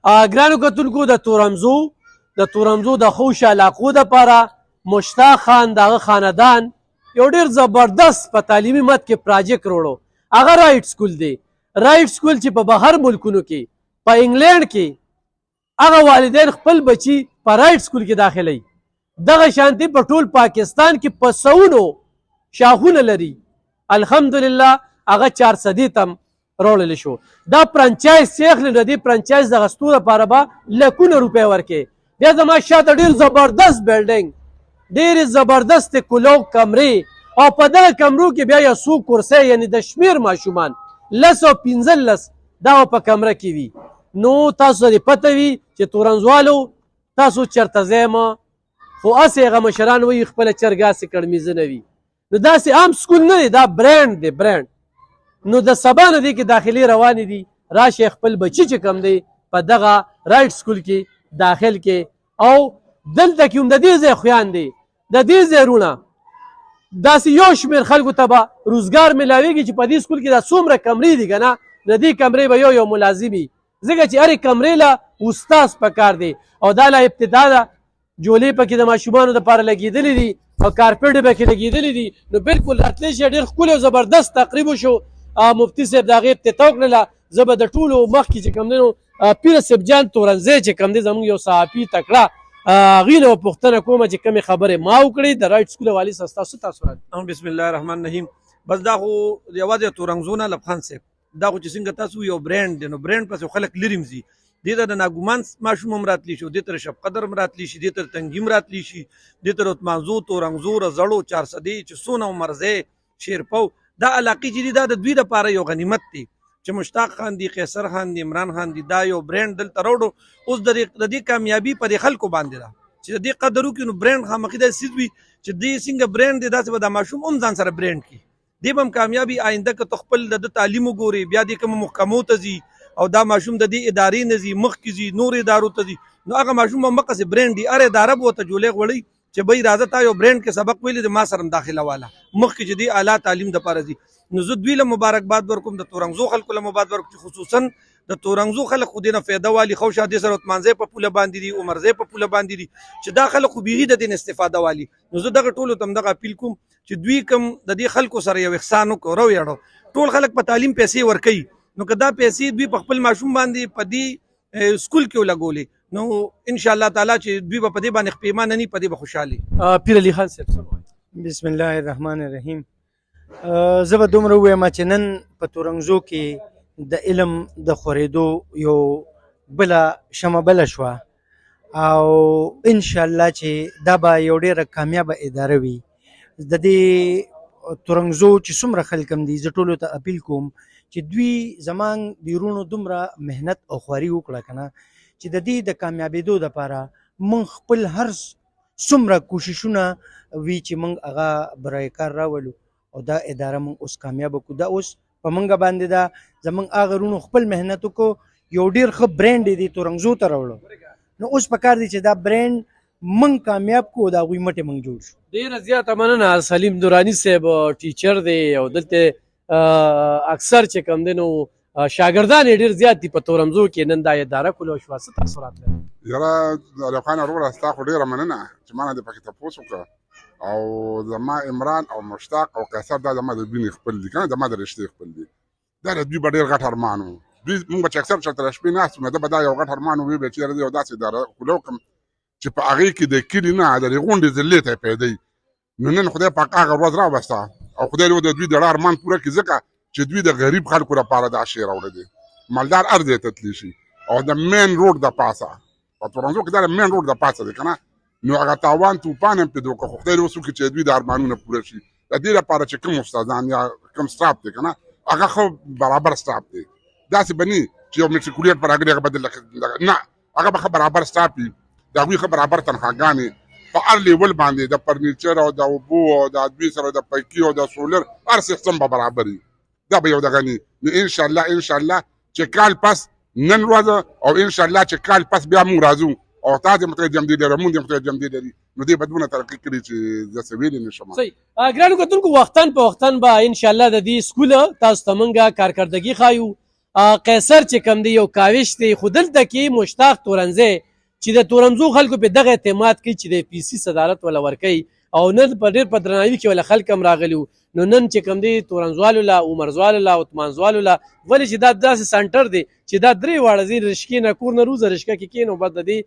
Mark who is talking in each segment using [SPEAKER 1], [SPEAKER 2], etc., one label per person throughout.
[SPEAKER 1] ګرانو کتونکو د تورمزو د خوش علاقو دپاره مشتاق خان دغه خاندان یو ډېر زبردست په تعلیمي مد کې پراجیکټ وروړو. هغه رایټ سکول دی. رایټ سکول چې په بهر ملکونو کې په انګلینډ کې هغه والدین خپل بچي په رایټ سکول کې داخلوي. دغه شانتي په ټول پاکستان کې په سوونو شاخونه لري. الحمدلله هغه 400 تم راوړل شو. دا فرانچایز چې اخلي نو دې فرانچایز د اخیستو لپاره به لکونه روپۍ ورکړي. بیا زما شاته ډېر زبردست بلډینګ، ډېرې زبردست کلوک کمرې، او په دغه کمرو کې بیا یو څو کرسۍ، یعنې د شمېر ماشومان 10 او 15 دا په کمره کې وي. نو تاسو ته پته وي چې تورنزوالو تاسو چېرته ځئ مه، خو هسې هغه مشران وایي خپله چرګ هسې کړمیزه وي. نو داسې عام سکول نه دی، دا برانډ دی، برانډ. نو د سبا نه دې کې داخلي روانې دي. راشئ خپل بچي چې کوم دی په دغه رایټ سکول کې داخل کې، او دلته کې هم د دې ځای خویان دی، د دې ځایونه داسې یو شمېر خلکو ته به روزګار میلاویږي چې په دې سکول کې دا څومره کمرې دي که نه، د دې کمرې به یو ملازم وي، ځکه چې هرې کمرې له استاذ پکار دی. او دا لا ابتدا ده، جولې پکې د ماشومانو دپاره لګېدلې دي او کارپېټ یې پکې لګېدلې دي. نو بلکل راتلی شي. ډېر ښکلی او زبردست تقریب وشو. مفتي صاحب د هغې افتتاح وکړله. زه به د ټولو مخکې چې کوم دی نو پیر صاحب جان تورنزی چې کوم دی زموږ یو صحافي تکړه، هغې نه به پوښتنه کومه چې کومې خبرې ما وکړې د رایټ سکول والي صاحب. ستاسو څه تاثرات؟
[SPEAKER 2] بسم الله الرحمن الرحیم. بس دا خو یوازې تورنزو نه لبخان صاحب، دا خو چې څنګه تاسو یو برانډ دی، نو برانډ پسې خلک لرې ځي. دې ته د ناګومان ماشوم هم راتلی شي، دې ته شب قدر هم راتلی شي، دې ته تنګي هم راتلی شي، دې ته عثمانزو، تورنزو، رزړو، 400 چې څونه مرزی، شیرپو، دا علاقې چې دي دا د دوی دپاره یو غنیمت دی چې مشتاق خان دی، قیصر خان دی، عمران خان دی، دا یو برانډ دلته راوړو. اوس د دې کامیابي په دې خلکو باندې ده چې د دې قدر وکړي. نو برانډ خامخې داسې څیز وي چې دې څنګه برانډ دی داسې به دا ماشوم هم ځان سره برانډ کړي. دې به هم کامیابي آینده که ته خپل د تعلیم وګورې، بیا دې کومو محکمو ته ځي او دا ماشوم د دې ادارې نه ځي، مخکې ځي نورو ادارو ته ځي، نو هغه ماشوم به مقصې برانډ وي. هر اداره به ورته جولې غوړوي چې بھئی راځه تا یو برانډ کې سبق ویلی دی، ما سره هم داخله واله، مخکې چې دې اعلی تعلیم دپاره ځي. نو زه دوی له مبارکباد ورکوم، د تورنزو خلکو له مبارکباد ورکوم چې خصوصا د تورنزو خلک خو دې نه فایده والي. خوشا دې سره عثمانزی په پوله باندې دي، عمرزی په پوله باندې دي، چې دا خلک خو بیخي د دې نه استفاده والي. نو زه دغه ټولو ته هم دغه اپیل کوم چې دوی کوم د دې خلکو سره یو احسان وکړو، رویاړو. ټول خلک په تعلیم پیسې ورکوي، نو که دا پیسې دوی په خپل ماشوم باندې په دې سکول کې ولګولې، نو انشاءالله تعالی چې دوی به په دې باندې پیمانه نه په دې به خوشحالي.
[SPEAKER 1] پیر علي خان صاحب
[SPEAKER 3] بسم الله الرحمن الرحیم. زه به دومره ووایم چې نن په تورنزو کې د علم د خورېدو یو بله شمه بله شوه، او انشاءالله چې دا به یو ډېره کامیابه اداره وي. د دې تورنزو چې څومره خلک هم دي، زه ټولو ته اپیل کوم چې دوی زمان بیرونو دومره محنت او خواري وکړه که نه، چې د دې د کامیابېدو دپاره موږ خپل هر څومره کوششونه وي چې موږ هغه برای کار راولو او دا اداره موږ اوس کامیابه کړو. دا اوس په موږ باندې دا زموږ هغه رونو خپل محنت وکړو، یو ډېر ښه برانډ یې دې تورنزو ته راوړو. نو اوس پکار دی چې دا برانډ موږ کامیاب کړو، د هغوی مټې موږ جوړ شو.
[SPEAKER 1] ډېره زیاته مننه. سلیم نوراني صاحب ټیچر دی او دلته اکثر چې کوم دی نو شاګردان یې ډېر زیات دي په تورنزو کې. نن دا اداره کولو شوه، څه تاثرات لري؟
[SPEAKER 4] یاره علي خان وروره ستا خو ډېره مننه چې ما نه دې پکې تپوس وکړه. او زما عمران او مشتاق او قیصر دا زما د وینې خپل دي که نه، زما د رشتې خپل دي. دا د دوی به ډېر غټ ارمان و. دوی مونږ به چې اکثر چېرته د شپې ناست وو، نو ده به دا یو غټ ارمان وویل چې یاره زه یو داسې اداره کولو کړم چې په هغې کې د کلي نه د دې غونډې ضلعې ته یې پیدا وي. نو نن خدای پاک هغه ورځ راوسته او خدای دې د دوی د زړه ارمان پوره کړي، ځکه چې دوی د غریب خلکو لپاره دا شی راوړی دی. مالدار هر ځای ته تللی شي، او د مین روډ د پاسه په تورنزو کې دا د مین روډ د پاسه دی که نه، نو هغه تاوان توپان هم پرې وکړه. خو خدای دې اوس وکړي چې دوی د ارمانونه پوره شي. د دې لپاره چې کوم استادان یا کوم سټاف دی که نه، هغه ښه برابر سټاف دی. داسې به نه چې یو میټریکولیټ پر هغې هغه بدل نه، هغه به ښه برابر سټاف وي، د هغوی ښه برابر تنخواګانې په هر لیول باندې، د فرنیچر او د اوبو او د ادویې سره د پیکي او د سولر هر سیستم به برابر وي. دا به یو دغه نه. نو انشاءالله چې کال پس نن ورځ او انشاءالله چې کال پس بیا موږ راځو او تاسو هم ته جمع دي لري، موږ هم ته جمع دي لري، نو دې بدونه ترقی کړی چې زه څه ویلی نه شم.
[SPEAKER 1] صحیح. ګرانو کتونکو وختن په وختن به انشاءالله د دې سکول تاسو ته موږ کارکردګي ښایو. قیصر چې کوم دی یو کاوش دی، خو دلته کې مشتاق تورنزی چې د تورنزو خلکو په دغه اعتماد کوي چې د پی سي صدارت ولا ورکوي او نن په ډېر په درناوي کې ولا خلک هم راغلي وو. نو نن چې کوم دی تورنزوالو له عمرزوالو له عثمانزوالو له ولې چې دا داسې سنټر دی چې دا درې واړه ځي رشکې نه کور نه روزه رشکه کې کېنو بعد د دې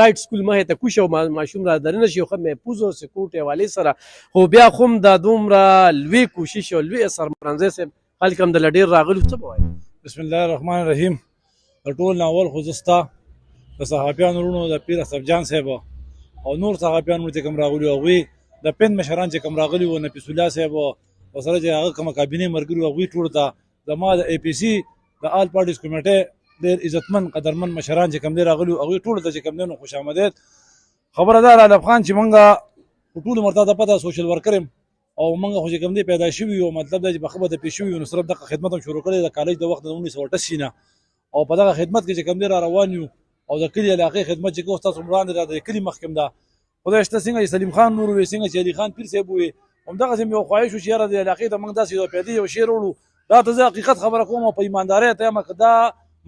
[SPEAKER 1] رایټ سکول مخې ته کوش او ماشوم را درنه شي خو محفوظ او سکیورټي حوالې سره. خو بیا خو هم دا دومره لوی کوشش او لوی سرمنځي صاحب خلک هم د ډېر راغلي. څه به وایي؟
[SPEAKER 5] بسم الله الرحمن الرحیم. د ټول ناول خو زه ستا د صحابیانو وروڼو د پیر اسف جان صاحب او نور صحابیانو چې کوم راغلي وو هغوی د پند مشران چې کوم راغلي وو نفیس الله صاحب او سره چې هغه کومه کابینې ملګري وو هغوی ټولو ته زما د اے پي سي د آل پارټیز کمیټې ډېر عزتمن قدرمن مشران چې کوم دی راغلي وو هغوی ټولو ته چې کوم دی نو خوش آمدید. خبره ده علف خان چې موږ ټولو مرته ته پته سوشل ورکر یم او موږ خو چې کوم دی پیدا شوي یو مطلب دا چې په ښه بده پېښ شوي یو نو صرف دغه خدمت هم شروع کړی د کالج د وخت د 1988 نه او په دغه خدمت کې چې کوم دی را روان یو او د کلي علاقې خدمت چې کوو ستاسو وړاندې را د کلي مخکې ده خدای شته څنګه چې سلیم خان نور وي څنګه چې علي خان پیر صاحب وي همدغسې مې یو خواهش و چې یاره د علاقې ته موږ داسې یو پیادې یو شی راوړو. دا ته زه حقیقت خبره کوم او په ایماندارۍ ته یم که دا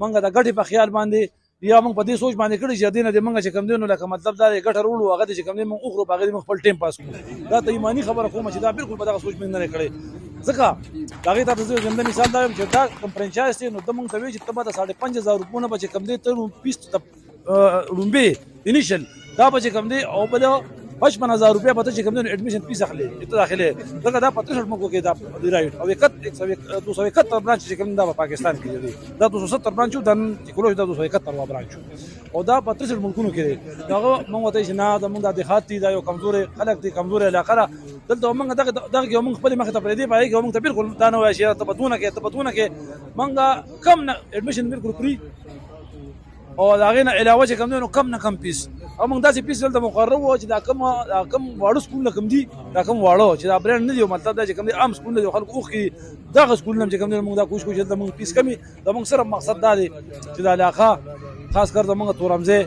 [SPEAKER 5] موږ د ګټې په خیال باندې یا موږ په دې سوچ باندې کړي چې دې نه د موږ چې کوم دی نو لکه مطلب دا دی ګټه راوړو هغه چې کوم دی موږ وخورو په هغې موږ خپل ټایم پاس کړو. دا ته ایماني خبره کوم چې دا بالکل په دغه سوچ موږ نه دی کړی. ځکه د هغې ته زه زنده مثال دا یم چې دا کوم فرنچایز دی نو ته موږ ته وایي چې ته به د 5,500 روپو نه به چې کوم دی ته پیس لومبې انیشل دا به چې کوم دی او بل 55,000 روپیا به ته چې کوم دی ایډمیشن فیس اخلي ته داخلې ځکه دا په 63 ملکو کې دا دی رایټ او 271 برانچ چې کوم دا په پاکستان کې دی دا 270 برانچ دا چې کولو دا 271 برانچ او دا په 63 ملکونو کې دی. هغه موږ ته چې نه دا موږ د دیهات دي دا یو کمزوري خلک دي کمزوري علاقه ده دلته موږ دغه کې موږ خپل مخ ته پرې دی پای کې موږ ته بالکل دا نه وایي چې ته بدونه کې موږ کم نه ایډمیشن بالکل فری او دا غینه علاوه چې کوم نو کم نه کم پیس او موږ داسې پیس دلته مقرر وو چې دا کم واړو سکول کم دي دا کم واړو چې دا برند نه دی مطلب دا چې کوم عام سکول دی خلک اوخ کی دغه سکول نه چې کوم موږ دا کوشش کوو چې موږ پیس کمی دا موږ سره مقصد دا دی چې دا علاقه خاص کر زموږ تورمزه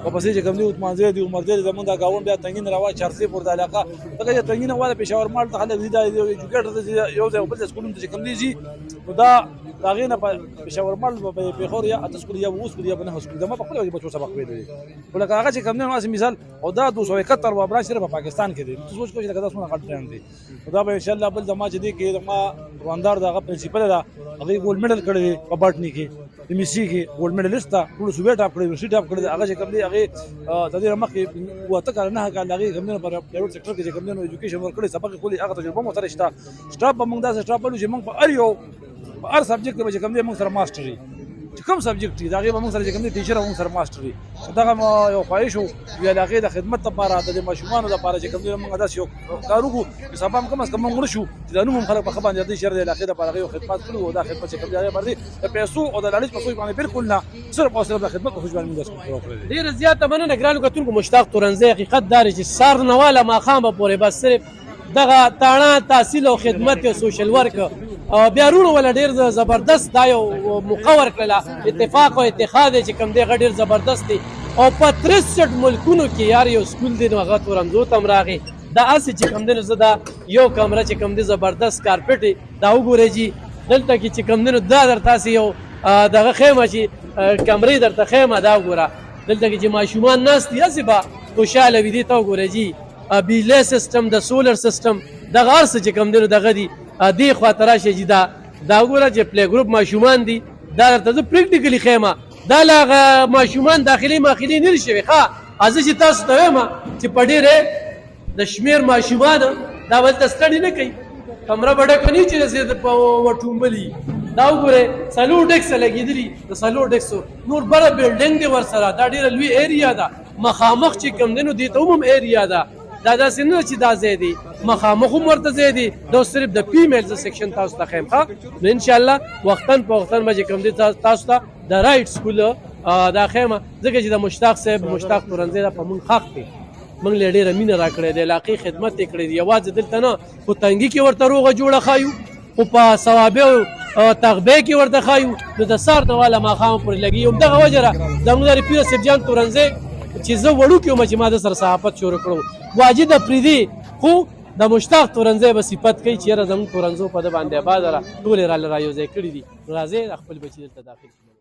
[SPEAKER 5] او پسې چې کوم دی عثمانزی دی عمر دی زموږ دا گاون بیا تنګین روا چارسي پور د علاقه دغه تنګین والا پېښور مال ته خلک زیاده دی ایجوکیټر دی یو ځای بل سکول چې کوم دی نو دا هغې نه پېښور مال په پېښور یا اته سکول یا اوه سکول یا نه سکول زما په خپله بچو سبق ویلی خو لکه هغه چې کوم دی نو مثال او دا 271 برانچ صرف په پاکستان کې دی ته سوچ کوئ چې لکه دا څومره غټ برانډ دی نو دا به انشاءالله بل زما چې دی کې زما دواندار د هغه پرنسپل ده هغې ګولډ میډل کړی دی په باټني کې ایم ایس سی کې ګولډ میډلیسټ ده ټولو صوبې ټاپ کړی یونیورسټي ټاپ کړی دی هغه چې کوم دی هغې د دې نه مخکې 8 نه کال هغې کوم دی په پرایویټ سیکټر کې چې کوم دی نو ایجوکیشن ورکړی سبق یې کولي هغه تجربه مو سره شته. سټاف به موږ داسې سټاف بلو چې موږ په هر یو په هر سبجیکټ کې به چې کوم دی موږ سره ماسټر وي چې کوم سبجیکټ وي د هغې به موږ سره چې کوم دی ټیچر موږ سره ماسټر وي. دغه یو خواهش و چې د هغې د خدمت لپاره د ماشومانو لپاره چې کوم دی موږ داسې یو کار وکړو چې سبا هم کم از کم موږ مړه شو چې دا نوم هم خلک په ښه باندې یادوي چې د علاقې لپاره هغې یو خدمت کړي او دا خدمت چې کوم دی هغې باندې د پیسو او د لالچ په سوچ باندې بالکل نه صرف او صرف د خدمت په سوچ باندې موږ داسې پوره کړی دی.
[SPEAKER 1] ډېره زیاته مننه ګرانو کتونکو. مشتاق تورنزی حقیقت دا دی چې سار نه واله ماښامه پورې بس صرف دغه تاڼه تحصیل او خدمت او سوشل ورک او بیا وروڼو ولا ډېر زبردست دا یو موقع ورکړله اتفاق او اتحاد چې کوم دی هغه ډېر زبردست دی او په 63 ملکونو کې یار یو سکول دی نو هغه تورنزو ته هم راغی دا هسې چې کوم دی نو زه دا یو کمره چې کوم دی زبردست کارپېټ دی دا وګورئ جي دلته کې چې کوم دی نو دا درته هسې یو دغه خیمه چې کمرې درته خیمه دا وګوره دلته کې چې ماشومان ناست دي هسې به خوشحاله وي دې ته وګوره جي بجلی سیسټم د سولر سیسټم دغه هر څه چې کوم دی نو دغه دي دې خواته راشئ چې دا وګوره چې پلی ګروپ ماشومان دي دا درته زه پریکټیکلي ښیم دا له هغه ماشومان داخلي ماخلي نه دي شوي ښه زه چې تاسو ته وایم چې په ډېرې د شمېر ماشومان دا ولته ستړي نه کوي کمره به ډکه نه چې داسې په وټومبلي دا وګورئ 4 ډیکسه لګېدلي د 4 ډیکسو نور بله بلډینګ دی ورسره دا ډېره لوی ایریا ده مخامخ چې کوم دی نو دې ته هم ایریا ده دا داسې نه چې دا ځای دی مخامخ هم ورته ځای دی دا صرف د فیمیلز سیکشن تاسو ته ښیم ښه نو انشاءالله وختن په وختن به چې کوم دی تاسو ته د رایټ سکول دا ښیم ځکه چې د مشتاق صاحب مشتاق تورنزی دا په مونږ حق دی موږ له ډېره مینه راکړې دی علاقې خدمت یې کړی دی یوازې دلته نه خو تنګي کې ورته روغه جوړه ښایو خو په صوابع او تغبې کې ورته ښایو نو د سار د واله ماښامه پورې لګي همدغه وجه ده زموږ د پیر صاحب جان تورنزی چې زه وړوکی وم چې ما د سره صحافت شروع کړو واجد افریدي خو د مشتاق تورنزی به صفت کوي چې یاره زموږ تورنزو په ده باندې آباده ده ټولې را یو ځای کړي دي. راځئ خپل بچي دلته داخل کړي.